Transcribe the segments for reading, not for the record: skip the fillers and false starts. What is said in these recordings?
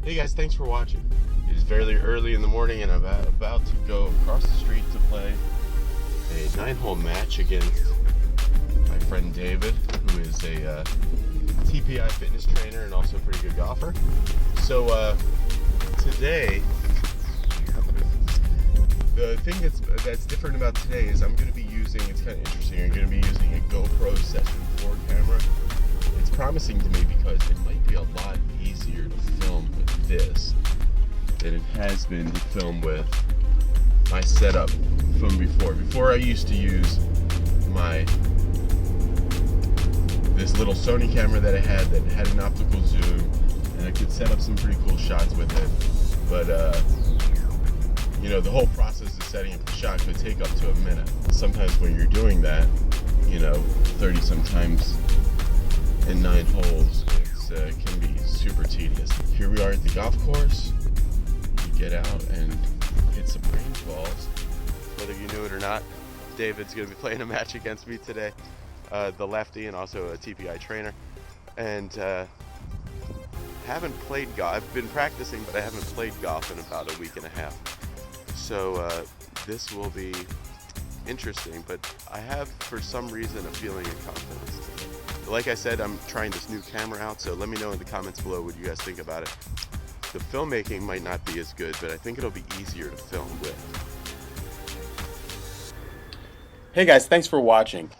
Hey guys, thanks for watching. It is very early in the morning and I'm about to go across the street to play a 9-hole match against my friend David, who is a TPI fitness trainer and also a pretty good golfer. So today, the thing that's different about today is I'm going to be using, it's kind of interesting, I'm going to be using a GoPro Session 4 camera. It's promising to me because it might be a lot easier to film with this than it has been to film with my setup from before. Before I used to use this little Sony camera that I had that had an optical zoom, and I could set up some pretty cool shots with it. But you know, the whole process of setting up the shot could take up to a minute. Sometimes when you're doing that, you know, 30 sometimes in 9 holes, it can be super tedious. Here we are at the golf course. We get out and hit some range balls. Whether you knew it or not, David's going to be playing a match against me today, the lefty and also a TPI trainer. And haven't played golf. I've been practicing, but I haven't played golf in about a week and a half. So this will be interesting, but I have, for some reason, a feeling of confidence. Like I said, I'm trying this new camera out, so let me know in the comments below what you guys think about it. The filmmaking might not be as good, but I think it'll be easier to film with. Hey guys, thanks for watching.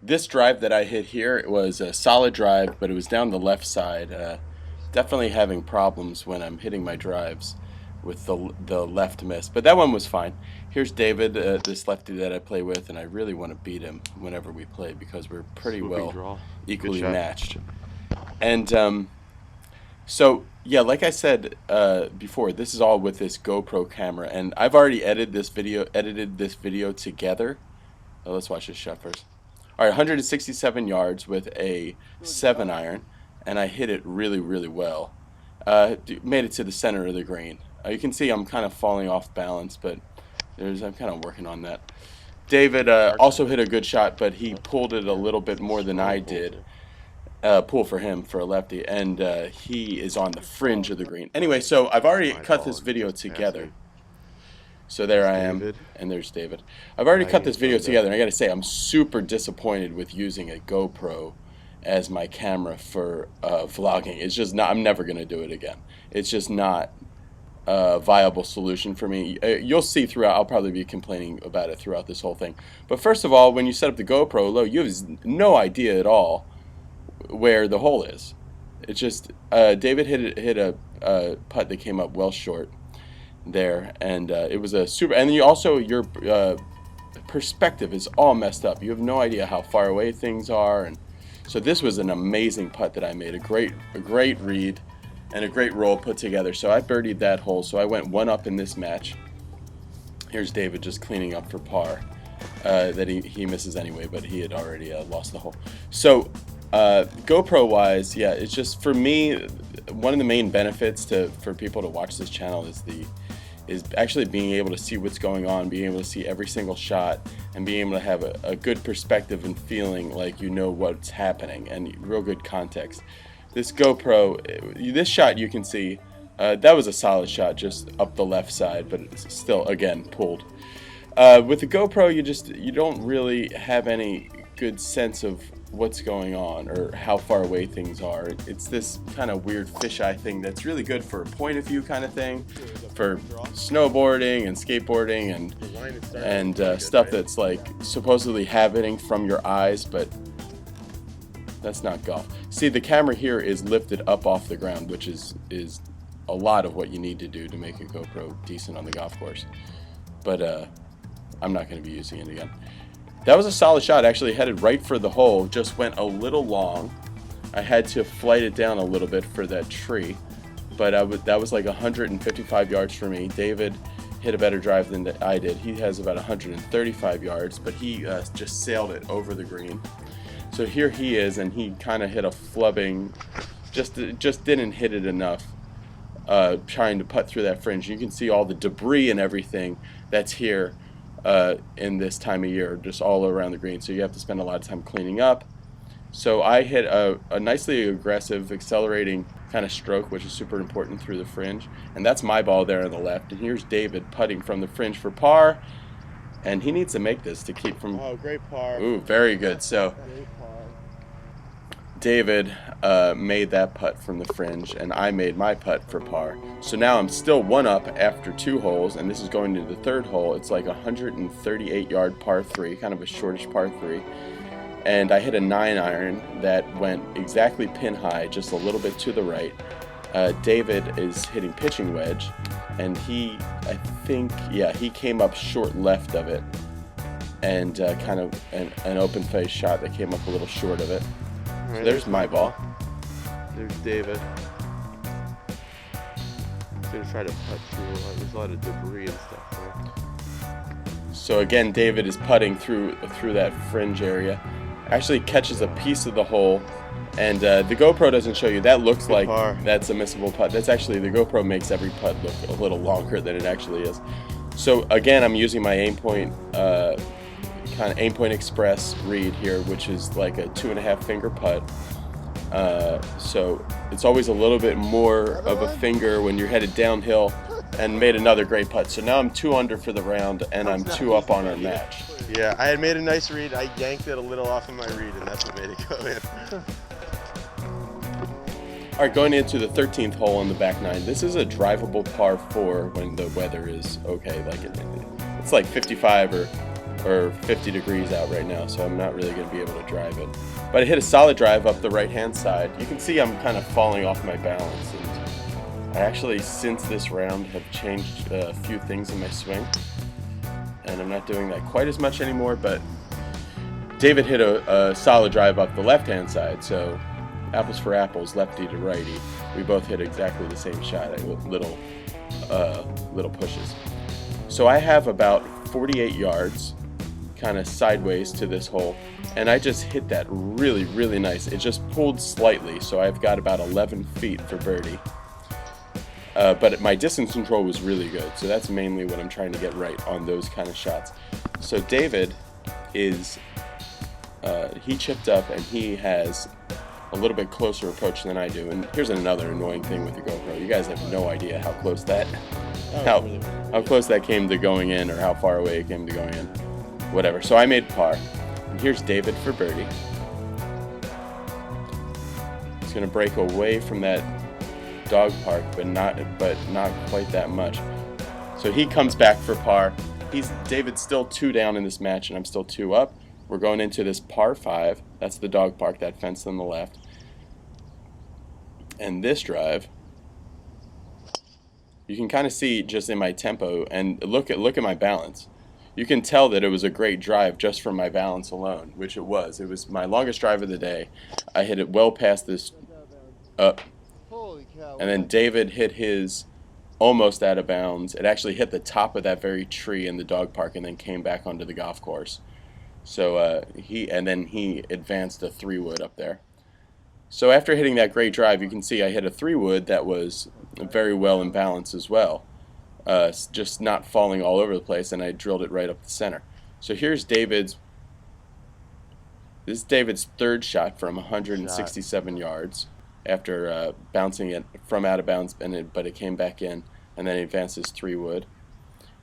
This drive that I hit here, it was a solid drive, but it was down the left side. Definitely having problems when I'm hitting my drives with the left miss, but that one was fine. Here's David, this lefty that I play with, and I really want to beat him whenever we play because we're pretty well equally matched. And so yeah, like I said before, this is all with this GoPro camera, and I've already edited this video together. Let's watch this shot first. All right, 167 yards with a 7-iron, and I hit it really well. Made it to the center of the green. You can see I'm kind of falling off balance, but I'm kind of working on that. David also hit a good shot, but he pulled it a little bit more than I did. Pull for him for a lefty, and he is on the fringe of the green. Anyway, so I've already cut this video together. So there I am, and there's David. I've already cut this video together, and I gotta say, I'm super disappointed with using a GoPro as my camera for vlogging. It's just not, I'm never gonna do it again. It's just not a viable solution for me. You'll see throughout, I'll probably be complaining about it throughout this whole thing. But first of all, when you set up the GoPro, you have no idea at all where the hole is. It's just, David hit a putt that came up well short there, and it was a super, and you also, your perspective is all messed up. You have no idea how far away things are, and so this was an amazing putt that I made, a great read and a great roll put together. So I birdied that hole, so I went 1 up in this match. Here's David just cleaning up for par, that he misses anyway, but he had already lost the hole. So GoPro wise, yeah, it's just, for me, one of the main benefits for people to watch this channel is actually being able to see what's going on, being able to see every single shot, and being able to have a good perspective and feeling like you know what's happening and real good context. This GoPro, this shot you can see, that was a solid shot just up the left side, but it's still, again, pulled. With the GoPro, you don't really have any good sense of what's going on or how far away things are. It's this kind of weird fisheye thing that's really good for a point of view kind of thing, for snowboarding and skateboarding and stuff that's like supposedly happening from your eyes, but that's not golf. See, the camera here is lifted up off the ground, which is a lot of what you need to do to make a GoPro decent on the golf course. But I'm not going to be using it again. That was a solid shot, actually headed right for the hole, just went a little long. I had to flight it down a little bit for that tree, but that was like 155 yards for me. David hit a better drive than I did. He has about 135 yards, but he just sailed it over the green. So here he is, and he kind of hit a flubbing, just didn't hit it enough, trying to putt through that fringe. You can see all the debris and everything that's here in this time of year, just all around the green. So you have to spend a lot of time cleaning up. So I hit a nicely aggressive, accelerating kind of stroke, which is super important through the fringe. And that's my ball there on the left. And here's David putting from the fringe for par. And he needs to make this to keep from... Oh, great par. Ooh, very good. So David made that putt from the fringe, and I made my putt for par. So now I'm still one up after 2 holes, and this is going to the 3rd hole. It's like a 138-yard par 3, kind of a shortish par 3. And I hit a 9-iron that went exactly pin high, just a little bit to the right. David is hitting pitching wedge, and he came up short left of it, and kind of an open face shot that came up a little short of it. Right, so there's my ball. There's David. He's gonna try to putt through. There's a lot of debris and stuff there. So again, David is putting through that fringe area. Actually catches a piece of the hole, and the GoPro doesn't show you. That looks like that's a missable putt. That's actually, the GoPro makes every putt look a little longer than it actually is. So again, I'm using my aim point express read here, which is like a 2.5 finger putt. So it's always a little bit more of a finger when you're headed downhill, and made another great putt. So now I'm 2 under for the round, and I'm 2 up on our match. Yeah, I had made a nice read. I yanked it a little off of my read, and that's what made it go in. All right, going into the 13th hole on the back 9. This is a drivable par 4 when the weather is okay. Like it's like 55 or 50 degrees out right now, so I'm not really going to be able to drive it. But I hit a solid drive up the right-hand side. You can see I'm kind of falling off my balance, and I actually, since this round, have changed a few things in my swing, and I'm not doing that quite as much anymore. But David hit a solid drive up the left-hand side, so apples for apples, lefty to righty. We both hit exactly the same shot with little pushes. So I have about 48 yards kind of sideways to this hole, and I just hit that really, really nice. It just pulled slightly, so I've got about 11 feet for birdie. But my distance control was really good, so that's mainly what I'm trying to get right on those kind of shots. So David is, he chipped up, and he has a little bit closer approach than I do. And here's another annoying thing with the GoPro. You guys have no idea how close that, how close that came to going in, or how far away it came to going in. Whatever. So I made par. And here's David for birdie. He's going to break away from that dog park, but not quite that much. So he comes back for par. David's still 2 down in this match, and I'm still 2 up. We're going into this par 5. That's the dog park, that fence on the left. And this drive, you can kind of see just in my tempo, and look at my balance. You can tell that it was a great drive just from my balance alone, which it was. It was my longest drive of the day. I hit it well past this up. And then David hit his almost out of bounds. It actually hit the top of that very tree in the dog park and then came back onto the golf course. So he advanced a 3-wood up there. So after hitting that great drive, you can see I hit a 3-wood that was very well in balance as well. Just not falling all over the place, and I drilled it right up the center. So here's David's 3rd shot from 167 yards after bouncing it from out of bounds, but it came back in, and then he advanced his 3-wood.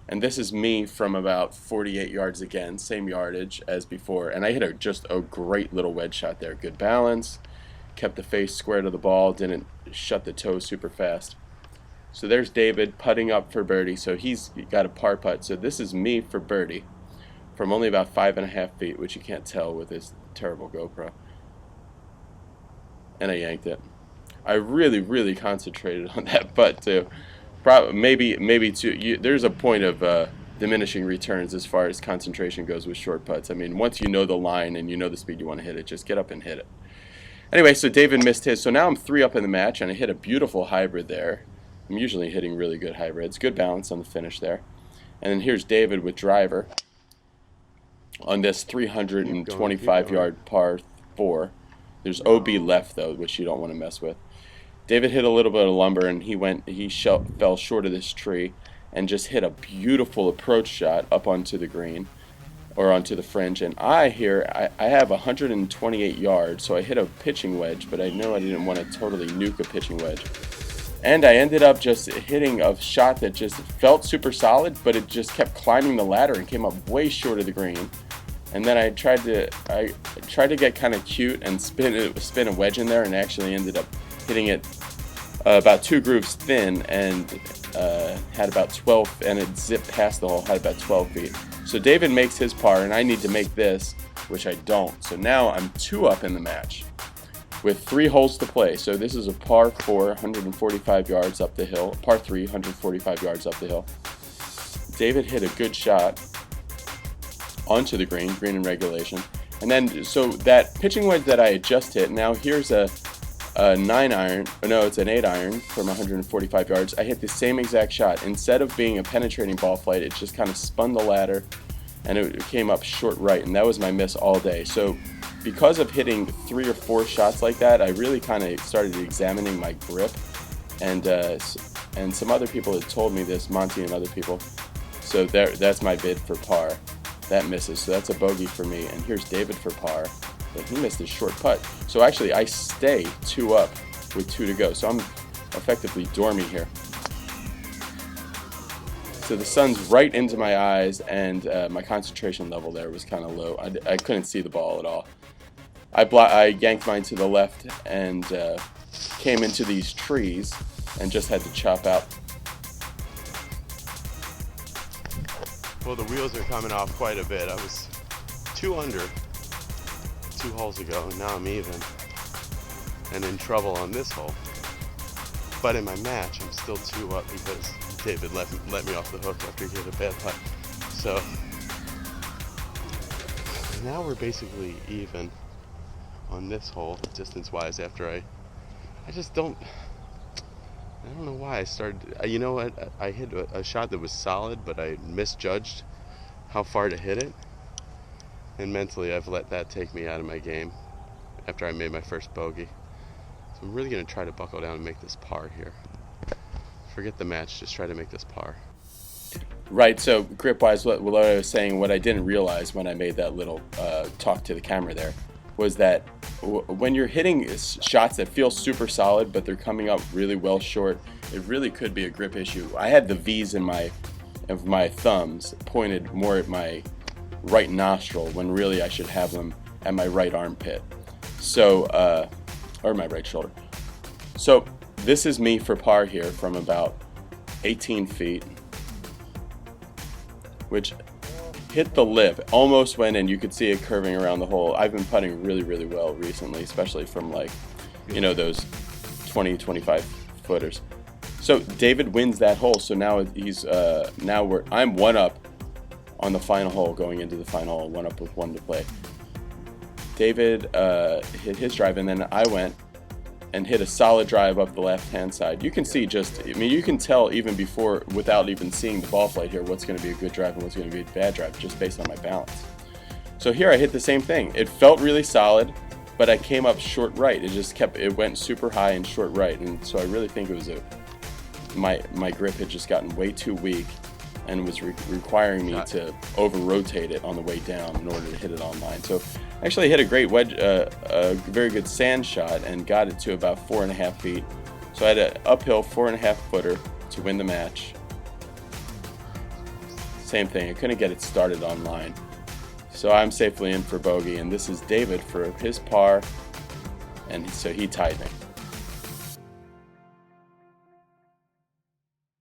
And this is me from about 48 yards again, same yardage as before. And I hit just a great little wedge shot there. Good balance, kept the face square to the ball, didn't shut the toe super fast. So there's David putting up for birdie. So he's got a par putt. So this is me for birdie from only about 5.5 feet, which you can't tell with this terrible GoPro. And I yanked it. I really, really concentrated on that putt too. Maybe too. There's a point of diminishing returns as far as concentration goes with short putts. I mean, once you know the line and you know the speed you want to hit it, just get up and hit it. Anyway, so David missed his. So now I'm 3 up in the match, and I hit a beautiful hybrid there. I'm usually hitting really good hybrids. Good balance on the finish there. And then here's David with driver on this 325-yard par 4. There's OB left, though, which you don't want to mess with. David hit a little bit of lumber, and he fell short of this tree and just hit a beautiful approach shot up onto the green. or onto the fringe. And I have 128 yards, so I hit a pitching wedge, but I know I didn't want to totally nuke a pitching wedge. And I ended up just hitting a shot that just felt super solid, but it just kept climbing the ladder and came up way short of the green. And then I tried to get kind of cute and spin a wedge in there, and actually ended up hitting it about 2 grooves thin, and had about 12, and it zipped past the hole, had about 12 feet. So David makes his par, and I need to make this, which I don't. So now I'm 2 up in the match with 3 holes to play. So this is a par 4, 145 yards up the hill, par 3, 145 yards up the hill. David hit a good shot onto the green in regulation. And then, so that pitching wedge that I had just hit, now here's a 9-iron, no, it's an 8-iron from 145 yards. I hit the same exact shot. Instead of being a penetrating ball flight, it just kind of spun the ladder, and it came up short right, and that was my miss all day. So because of hitting 3 or 4 shots like that, I really kind of started examining my grip, and some other people had told me this, Monty and other people. So that's my bid for par. That misses, so that's a bogey for me. And here's David for par, but he missed his short putt. So actually I stay 2 up with 2 to go, so I'm effectively dormy here. So the sun's right into my eyes, and my concentration level there was kind of low. I couldn't see the ball at all. I yanked mine to the left and came into these trees and just had to chop out. Well, the wheels are coming off quite a bit. I was 2 under 2 holes ago, and now I'm even and in trouble on this hole. But in my match, I'm still 2 up because David let me off the hook after he hit a bad putt. So now we're basically even on this hole, distance-wise, after I don't know why I started. You know what? I hit a shot that was solid, but I misjudged how far to hit it. And mentally, I've let that take me out of my game after I made my first bogey. So I'm really going to try to buckle down and make this par here. Forget the match, just try to make this par. Right, so grip-wise, what I was saying, what I didn't realize when I made that little talk to the camera there, was that when you're hitting shots that feel super solid, but they're coming up really well short, it really could be a grip issue. I had the V's of my thumbs pointed more at my right nostril, when really I should have them at my right armpit. So, or my right shoulder. So this is me for par here from about 18 feet, which hit the lip, almost went in. You could see it curving around the hole. I've been putting really, really well recently, especially from those 20, 25 footers. So David wins that hole. So now I'm 1 up on the final hole going into the final hole, 1 up with 1 to play. David hit his drive, and then I went and hit a solid drive up the left-hand side. You can see you can tell even before, without even seeing the ball flight here, what's going to be a good drive and what's going to be a bad drive, just based on my balance. So here I hit the same thing. It felt really solid, but I came up short right. It went super high and short right, and so I really think it was my grip had just gotten way too weak, and was requiring me to over-rotate it on the way down in order to hit it on line. So I actually hit a great wedge, a very good sand shot, and got it to about 4.5 feet. So I had an uphill 4.5 footer to win the match. Same thing, I couldn't get it started on line. So I'm safely in for bogey, and this is David for his par, and so he tied me.